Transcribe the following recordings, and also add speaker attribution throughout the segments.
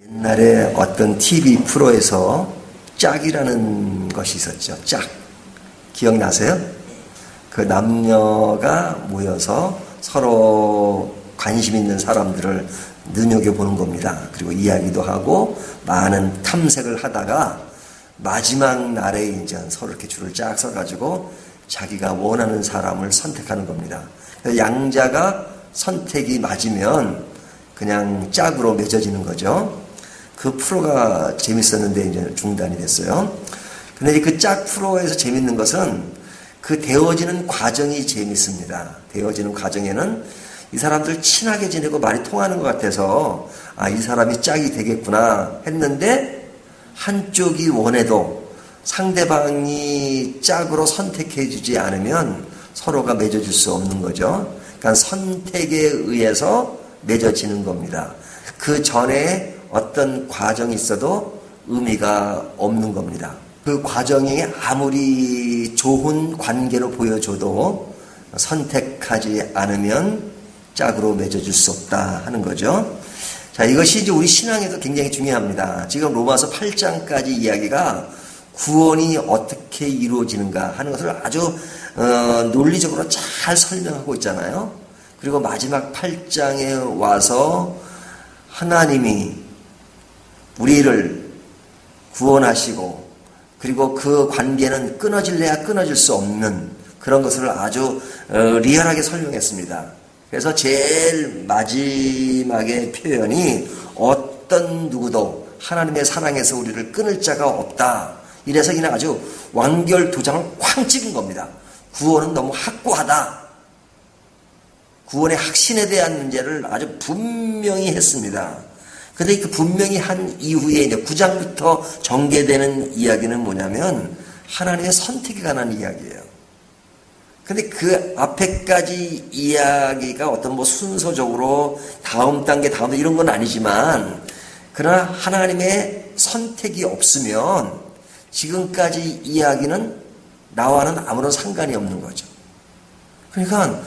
Speaker 1: 옛날에 어떤 TV 프로에서 짝이라는 것이 있었죠. 짝. 기억나세요? 그 남녀가 모여서 서로 관심 있는 사람들을 눈여겨보는 겁니다. 그리고 이야기도 하고 많은 탐색을 하다가 마지막 날에 이제 서로 이렇게 줄을 쫙 서가지고 자기가 원하는 사람을 선택하는 겁니다. 양자가 선택이 맞으면 그냥 짝으로 맺어지는 거죠. 그 프로가 재밌었는데 이제 중단이 됐어요. 근데 그 짝 프로에서 재밌는 것은 그 되어지는 과정이 재밌습니다. 되어지는 과정에는 이 사람들 친하게 지내고 말이 통하는 것 같아서 이 사람이 짝이 되겠구나 했는데 한쪽이 원해도 상대방이 짝으로 선택해 주지 않으면 서로가 맺어줄 수 없는 거죠. 그러니까 선택에 의해서 맺어지는 겁니다. 그 전에 어떤 과정이 있어도 의미가 없는 겁니다. 그 과정이 아무리 좋은 관계로 보여줘도 선택하지 않으면 짝으로 맺어줄 수 없다 하는 거죠. 자, 이것이 이제 우리 신앙에도 굉장히 중요합니다. 지금 로마서 8장까지 이야기가 구원이 어떻게 이루어지는가 하는 것을 아주 논리적으로 잘 설명하고 있잖아요. 그리고 마지막 8장에 와서 하나님이 우리를 구원하시고 그리고 그 관계는 끊어질래야 끊어질 수 없는 그런 것을 아주 리얼하게 설명했습니다. 그래서 제일 마지막의 표현이 어떤 누구도 하나님의 사랑에서 우리를 끊을 자가 없다. 이래서 그냥 아주 완결 도장을 쾅 찍은 겁니다. 구원은 너무 확고하다. 구원의 확신에 대한 문제를 아주 분명히 했습니다. 그런데 그 분명히 한 이후에 이제 9장부터 전개되는 이야기는 뭐냐면 하나님의 선택에 관한 이야기예요. 근데 그 앞에까지 이야기가 어떤 뭐 순서적으로 다음 단계 이런 건 아니지만 그러나 하나님의 선택이 없으면 지금까지 이야기는 나와는 아무런 상관이 없는 거죠. 그러니까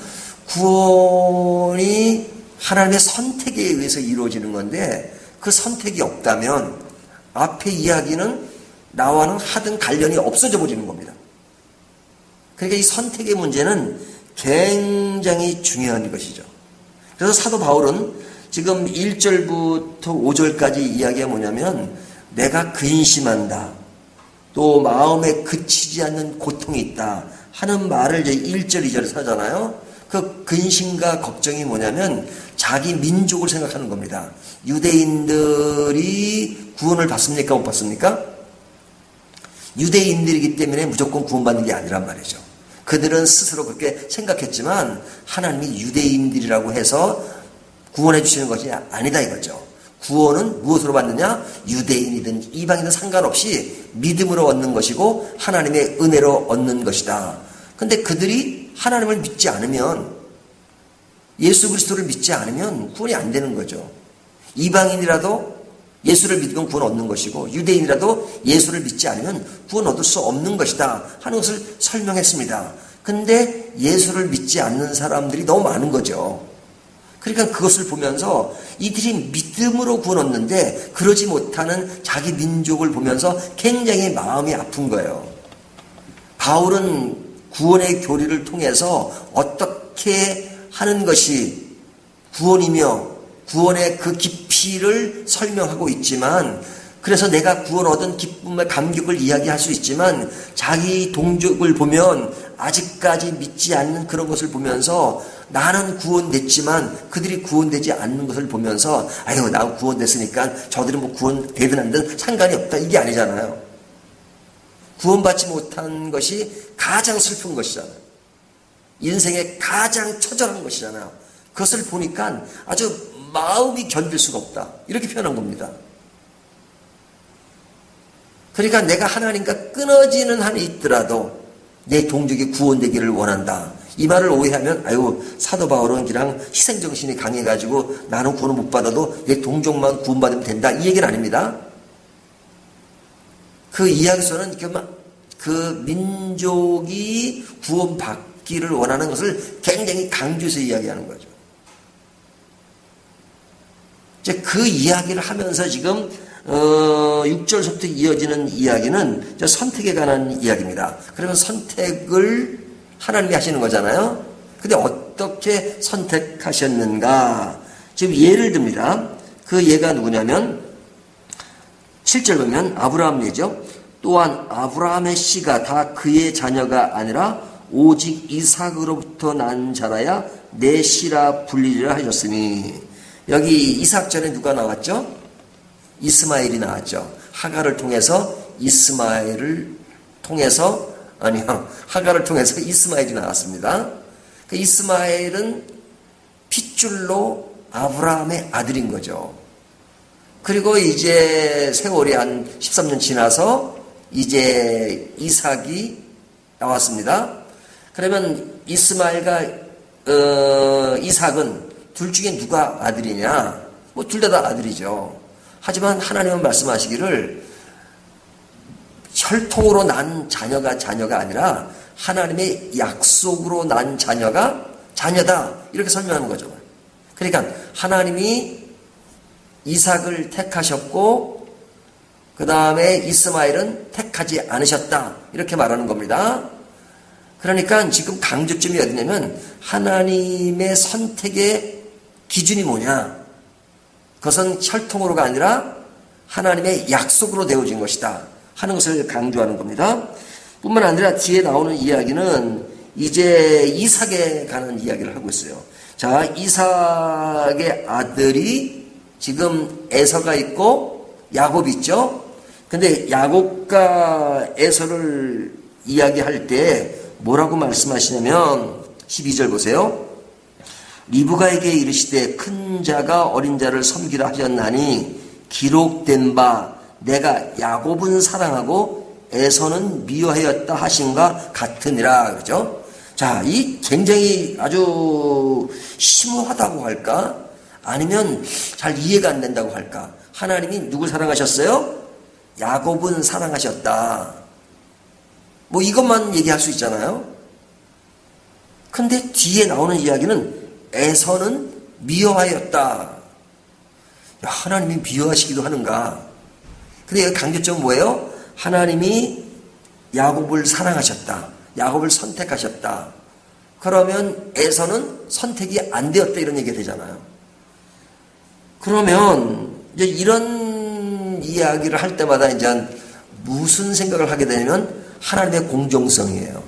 Speaker 1: 구원이 하나님의 선택에 의해서 이루어지는 건데 그 선택이 없다면 앞의 이야기는 나와는 하등 관련이 없어져 버리는 겁니다. 그러니까 이 선택의 문제는 굉장히 중요한 것이죠. 그래서 사도 바울은 지금 1절부터 5절까지 이야기가 뭐냐면 내가 근심한다. 또 마음에 그치지 않는 고통이 있다. 하는 말을 이제 1절, 2절에 하잖아요. 그 근심과 걱정이 뭐냐면 자기 민족을 생각하는 겁니다. 유대인들이 구원을 받습니까? 못 받습니까? 유대인들이기 때문에 무조건 구원받는 게 아니란 말이죠. 그들은 스스로 그렇게 생각했지만 하나님이 유대인들이라고 해서 구원해 주시는 것이 아니다 이거죠. 구원은 무엇으로 받느냐? 유대인이든 이방이든 상관없이 믿음으로 얻는 것이고 하나님의 은혜로 얻는 것이다. 근데 그들이 하나님을 믿지 않으면 예수 그리스도를 믿지 않으면 구원이 안 되는 거죠. 이방인이라도 예수를 믿으면 구원 얻는 것이고 유대인이라도 예수를 믿지 않으면 구원 얻을 수 없는 것이다 하는 것을 설명했습니다. 근데 예수를 믿지 않는 사람들이 너무 많은 거죠. 그러니까 그것을 보면서 이들이 믿음으로 구원 얻는데 그러지 못하는 자기 민족을 보면서 굉장히 마음이 아픈 거예요. 바울은 구원의 교리를 통해서 어떻게 하는 것이 구원이며 구원의 그 깊이를 설명하고 있지만 그래서 내가 구원 얻은 기쁨의 감격을 이야기할 수 있지만 자기 동족을 보면 아직까지 믿지 않는 그런 것을 보면서 나는 구원됐지만 그들이 구원되지 않는 것을 보면서 아유 나 구원됐으니까 저들은 뭐 구원되든 안 되든 상관이 없다 이게 아니잖아요. 구원받지 못한 것이 가장 슬픈 것이잖아요. 인생의 가장 처절한 것이잖아요. 그것을 보니까 아주 마음이 견딜 수가 없다. 이렇게 표현한 겁니다. 그러니까 내가 하나님과 끊어지는 한이 있더라도 내 동족이 구원되기를 원한다. 이 말을 오해하면 아유 사도 바울은 그냥 희생정신이 강해가지고 나는 구원을 못 받아도 내 동족만 구원받으면 된다. 이 얘기는 아닙니다. 그 이야기서는 그 민족이 구원받기를 원하는 것을 굉장히 강조해서 이야기하는 거죠. 이제 그 이야기를 하면서 지금 6절부터 이어지는 이야기는 선택에 관한 이야기입니다. 그러면 선택을 하나님이 하시는 거잖아요. 근데 어떻게 선택하셨는가? 지금 예를 듭니다. 그 예가 누구냐면 7절 보면 아브라함 예죠. 또한 아브라함의 씨가 다 그의 자녀가 아니라 오직 이삭으로부터 난 자라야 내 씨라 불리리라 하셨으니, 여기 이삭 전에 누가 나왔죠? 이스마엘이 나왔죠. 하갈을 통해서 하갈을 통해서 이스마엘이 나왔습니다. 그 이스마엘은 핏줄로 아브라함의 아들인 거죠. 그리고 이제 세월이 한 13년 지나서 이제 이삭이 나왔습니다. 그러면 이스마엘과 이삭은 둘 중에 누가 아들이냐? 뭐 둘 다 아들이죠. 하지만 하나님은 말씀하시기를 혈통으로 난 자녀가 아니라 하나님의 약속으로 난 자녀가 자녀다, 이렇게 설명하는 거죠. 그러니까 하나님이 이삭을 택하셨고 그 다음에 이스마엘은 택하지 않으셨다, 이렇게 말하는 겁니다. 그러니까 지금 강조점이 어디냐면 하나님의 선택의 기준이 뭐냐? 그것은 혈통으로가 아니라 하나님의 약속으로 되어진 것이다 하는 것을 강조하는 겁니다. 뿐만 아니라 뒤에 나오는 이야기는 이제 이삭에 관한 이야기를 하고 있어요. 자, 이삭의 아들이 지금 에서가 있고 야곱이 있죠. 근데 야곱과 에서를 이야기할 때 뭐라고 말씀하시냐면 12절 보세요. 리브가에게 이르시되 큰 자가 어린 자를 섬기라 하셨나니 기록된 바 내가 야곱은 사랑하고 에서는 미워하였다 하신가 같으니라. 그렇죠? 자, 이 굉장히 아주 심오하다고 할까? 아니면 잘 이해가 안 된다고 할까? 하나님이 누굴 사랑하셨어요? 야곱은 사랑하셨다. 뭐 이것만 얘기할 수 있잖아요. 근데 뒤에 나오는 이야기는 에서는 미워하였다. 야, 하나님이 미워하시기도 하는가? 근데 여기 강조점은 뭐예요? 하나님이 야곱을 사랑하셨다. 야곱을 선택하셨다. 그러면 에서는 선택이 안 되었다, 이런 얘기가 되잖아요. 그러면 이제 이런 이야기를 할 때마다 이제 무슨 생각을 하게 되냐면 하나님의 공정성이에요.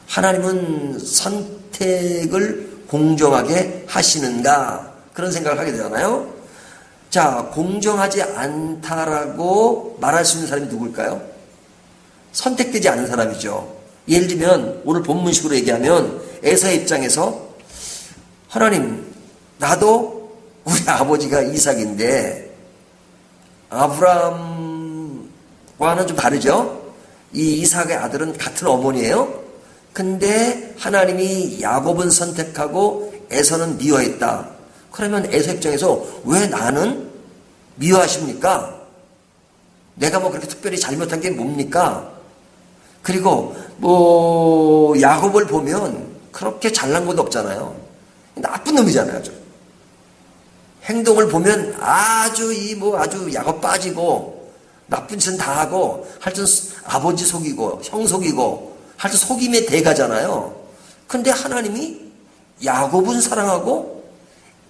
Speaker 1: 하나님은 선택을 공정하게 하시는가, 그런 생각을 하게 되잖아요. 자, 공정하지 않다라고 말할 수 있는 사람이 누굴까요? 선택되지 않은 사람이죠. 예를 들면 오늘 본문식으로 얘기하면 에서의 입장에서 하나님, 나도 우리 아버지가 이삭인데 아브라함과는 좀 다르죠. 이 이삭의 아들은 같은 어머니예요. 근데 하나님이 야곱은 선택하고 에서는 미워했다. 그러면 에서 입장에서 왜 나는 미워하십니까? 내가 뭐 그렇게 특별히 잘못한 게 뭡니까? 그리고 뭐 야곱을 보면 그렇게 잘난 것도 없잖아요. 나쁜 놈이잖아요. 아주. 행동을 보면 아주 아주 야곱 빠지고 나쁜 짓은 다 하고 하여튼 아버지 속이고 형 속이고 하여튼 속임의 대가잖아요. 근데 하나님이 야곱은 사랑하고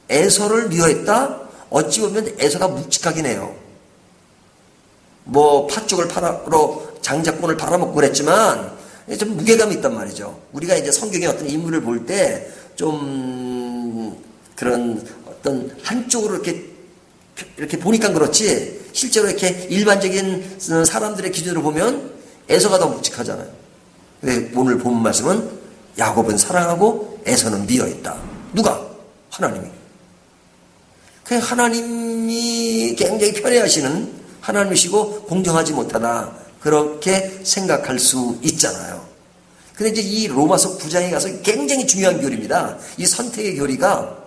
Speaker 1: 에서를 미워했다? 어찌 보면 에서가 묵직하긴 해요. 뭐 팥죽을 팔아로 장자권을 팔아먹고 그랬지만 좀 무게감이 있단 말이죠. 우리가 이제 성경의 어떤 인물을 볼 때 좀 그런 어떤 한쪽으로 이렇게 보니까 그렇지, 실제로 이렇게 일반적인 사람들의 기준으로 보면 에서가 더 묵직하잖아요. 근데 오늘 본 말씀은 야곱은 사랑하고 에서는 미워했다. 누가? 하나님이. 그 하나님이 굉장히 편애하시는 하나님이시고 공정하지 못하다, 그렇게 생각할 수 있잖아요. 근데 이제 이 로마서 9장에 가서 굉장히 중요한 교리입니다. 이 선택의 교리가,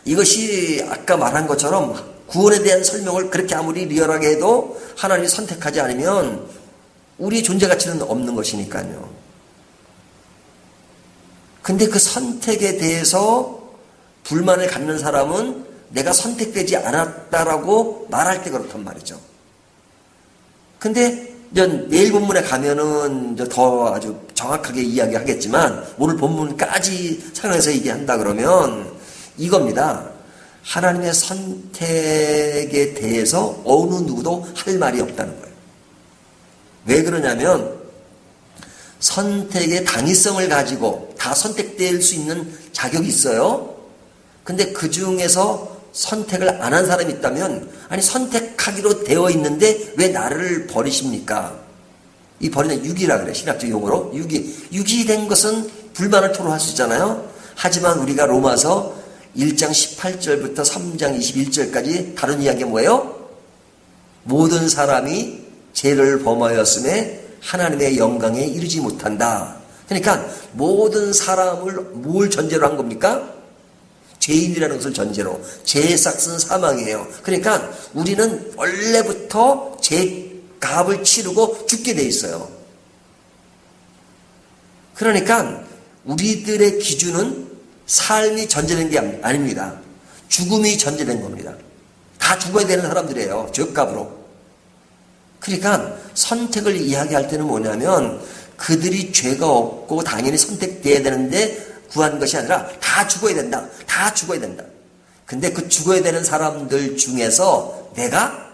Speaker 1: 이것이 아까 말한 것처럼 구원에 대한 설명을 그렇게 아무리 리얼하게 해도 하나님이 선택하지 않으면 우리의 존재 가치는 없는 것이니까요. 근데 그 선택에 대해서 불만을 갖는 사람은 내가 선택되지 않았다라고 말할 때 그렇단 말이죠. 근데 내일 본문에 가면은 더 아주 정확하게 이야기하겠지만 오늘 본문까지 상황에서 얘기한다 그러면 이겁니다. 하나님의 선택에 대해서 어느 누구도 할 말이 없다는 거예요. 왜 그러냐면 선택의 당위성을 가지고 다 선택될 수 있는 자격이 있어요. 근데 그 중에서 선택을 안 한 사람이 있다면 아니 선택하기로 되어 있는데 왜 나를 버리십니까? 이 버리는 유기라 그래. 신학적 용어로 유기 된 것은 불만을 토로할 수 있잖아요. 하지만 우리가 로마서 1장 18절부터 3장 21절까지 다룬 이야기가 뭐예요? 모든 사람이 죄를 범하였음에 하나님의 영광에 이르지 못한다. 그러니까 모든 사람을 뭘 전제로 한 겁니까? 죄인이라는 것을 전제로. 죄의 싹은 사망이에요. 그러니까 우리는 원래부터 죄 값을 치르고 죽게 돼 있어요. 그러니까 우리들의 기준은 삶이 전제된 게 아닙니다. 죽음이 전제된 겁니다. 다 죽어야 되는 사람들이에요. 죄값으로. 그러니까 선택을 이야기할 때는 뭐냐면 그들이 죄가 없고 당연히 선택돼야 되는데 구한 것이 아니라 다 죽어야 된다. 다 죽어야 된다. 근데 그 죽어야 되는 사람들 중에서 내가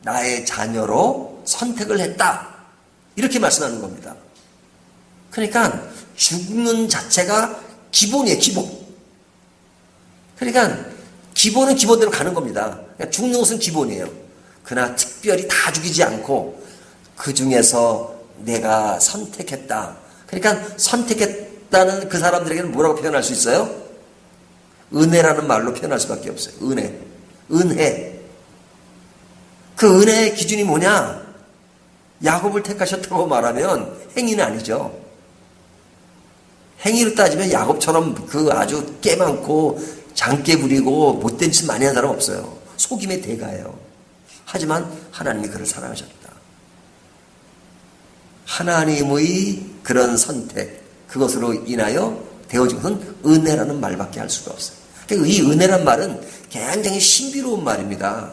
Speaker 1: 나의 자녀로 선택을 했다. 이렇게 말씀하는 겁니다. 그러니까 죽는 자체가 기본이에요. 기본. 그러니까 기본은 기본대로 가는 겁니다. 그러니까 죽는 것은 기본이에요. 그러나 특별히 다 죽이지 않고 그 중에서 내가 선택했다. 그러니까 선택했다는 그 사람들에게는 뭐라고 표현할 수 있어요? 은혜라는 말로 표현할 수밖에 없어요. 은혜. 그 은혜의 기준이 뭐냐? 야곱을 택하셨다고 말하면 행위는 아니죠. 행위로 따지면 야곱처럼 그 아주 깨 많고 장깨 부리고 못된 짓 많이 한 사람 없어요. 속임의 대가예요. 하지만 하나님이 그를 사랑하셨다. 하나님의 그런 선택, 그것으로 인하여 되어진 것은 은혜라는 말밖에 할 수가 없어요. 그러니까 이 은혜란 말은 굉장히 신비로운 말입니다.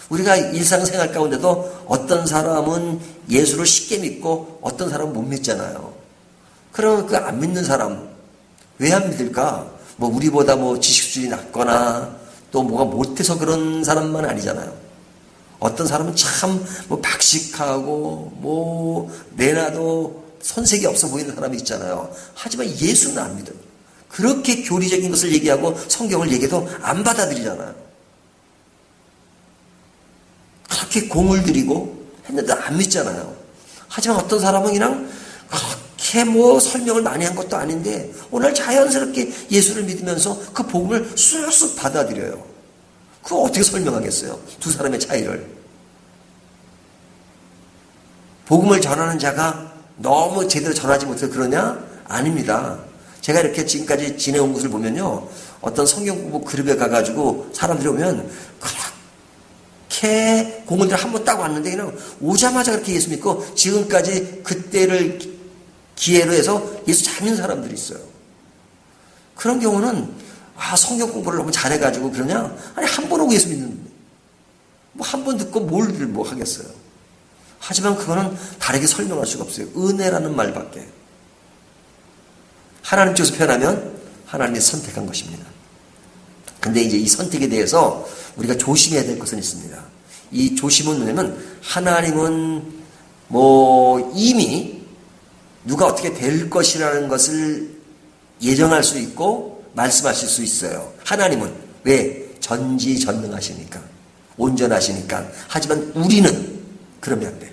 Speaker 1: 우리가 일상생활 가운데도 어떤 사람은 예수를 쉽게 믿고 어떤 사람은 못 믿잖아요. 그러면 그 안 믿는 사람 왜 안 믿을까? 뭐 우리보다 뭐 지식수준이 낮거나 또 뭐가 못해서 그런 사람만 아니잖아요. 어떤 사람은 참 뭐 박식하고 뭐 내놔도 손색이 없어 보이는 사람이 있잖아요. 하지만 예수는 안 믿어요. 그렇게 교리적인 것을 얘기하고 성경을 얘기해도 안 받아들이잖아요. 그렇게 공을 들이고 했는데 안 믿잖아요. 하지만 어떤 사람은 그냥 그렇게 뭐 설명을 많이 한 것도 아닌데 오늘 자연스럽게 예수를 믿으면서 그 복음을 쑥쑥 받아들여요. 그거 어떻게 설명하겠어요? 두 사람의 차이를. 복음을 전하는 자가 너무 제대로 전하지 못해서 그러냐? 아닙니다. 제가 이렇게 지금까지 지내온 것을 보면요. 어떤 성경 공부 그룹에 가가지고 사람들이 오면 그렇게 공을 한번 따고 왔는데 그냥 오자마자 그렇게 예수 믿고 지금까지 그때를 기회로 해서 예수 잘 믿는 사람들이 있어요. 그런 경우는 성경 공부를 너무 잘해가지고 그러냐? 아니 한 번 오고 예수 믿는데 뭐 한 번 듣고 뭘 뭐 하겠어요. 하지만 그거는 다르게 설명할 수가 없어요. 은혜라는 말밖에. 하나님 쪽에서 표현하면 하나님이 선택한 것입니다. 근데 이제 이 선택에 대해서 우리가 조심해야 될 것은 있습니다. 이 조심은 뭐냐면 하나님은 뭐 이미 누가 어떻게 될 것이라는 것을 예정할 수 있고 말씀하실 수 있어요. 하나님은 왜? 전지전능하시니까. 온전하시니까. 하지만 우리는 그러면 안 돼요.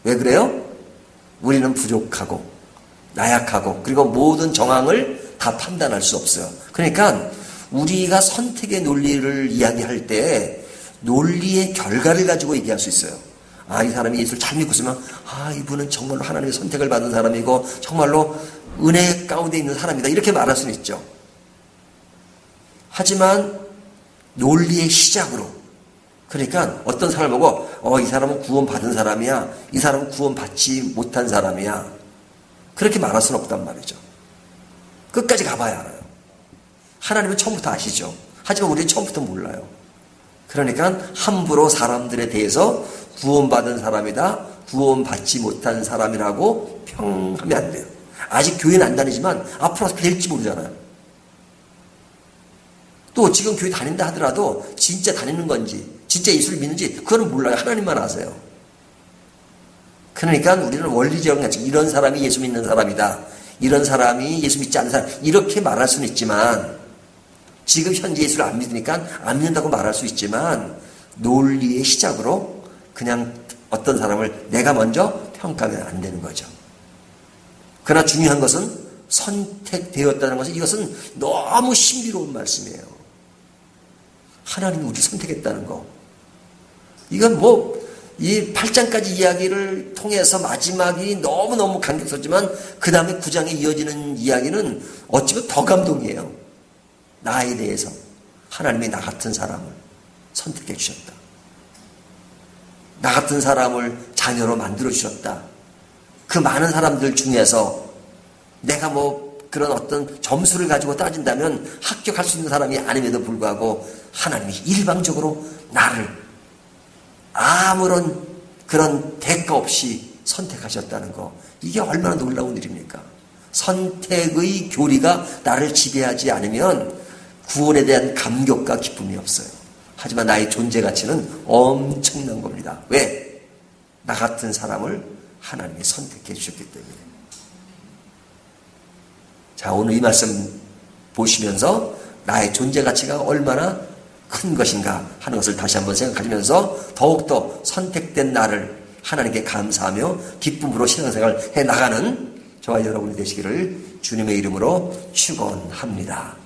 Speaker 1: 왜 그래요? 우리는 부족하고 나약하고 그리고 모든 정황을 다 판단할 수 없어요. 그러니까 우리가 선택의 논리를 이야기할 때 논리의 결과를 가지고 얘기할 수 있어요. 이 사람이 예수를 잘 믿고 있으면 이분은 정말로 하나님의 선택을 받은 사람이고 정말로 은혜 가운데 있는 사람이다. 이렇게 말할 수는 있죠. 하지만 논리의 시작으로 그러니까 어떤 사람을 보고 이 사람은 구원받은 사람이야. 이 사람은 구원받지 못한 사람이야. 그렇게 말할 수는 없단 말이죠. 끝까지 가봐야 알아요. 하나님은 처음부터 아시죠. 하지만 우리는 처음부터 몰라요. 그러니까 함부로 사람들에 대해서 구원받은 사람이다, 구원받지 못한 사람이라고 평하면 안 돼요. 아직 교회는 안 다니지만 앞으로 어떻게 될지 모르잖아요. 또 지금 교회 다닌다 하더라도 진짜 다니는 건지 진짜 예수를 믿는지 그거는 몰라요. 하나님만 아세요. 그러니까 우리는 원리적인 가치, 이런 사람이 예수 믿는 사람이다, 이런 사람이 예수 믿지 않는 사람, 이렇게 말할 수는 있지만, 지금 현재 예수를 안 믿으니까 안 믿는다고 말할 수 있지만, 논리의 시작으로 그냥 어떤 사람을 내가 먼저 평가하면 안 되는 거죠. 그러나 중요한 것은 선택되었다는 것은, 이것은 너무 신비로운 말씀이에요. 하나님이 우리 선택했다는 거. 이건 이 8장까지 이야기를 통해서 마지막이 너무너무 감격스럽지만 그 다음에 9장에 이어지는 이야기는 어찌보면 더 감동이에요. 나에 대해서 하나님이 나 같은 사람을 선택해 주셨다. 나 같은 사람을 자녀로 만들어 주셨다. 그 많은 사람들 중에서 내가 그런 어떤 점수를 가지고 따진다면 합격할 수 있는 사람이 아님에도 불구하고 하나님이 일방적으로 나를 아무런 그런 대가 없이 선택하셨다는 거, 이게 얼마나 놀라운 일입니까? 선택의 교리가 나를 지배하지 않으면 구원에 대한 감격과 기쁨이 없어요. 하지만 나의 존재 가치는 엄청난 겁니다. 왜? 나 같은 사람을 하나님이 선택해 주셨기 때문에. 자, 오늘 이 말씀 보시면서 나의 존재 가치가 얼마나 큰 것인가 하는 것을 다시 한번 생각하시면서 더욱더 선택된 나를 하나님께 감사하며 기쁨으로 신앙생활 해 나가는 저와 여러분이 되시기를 주님의 이름으로 축원합니다.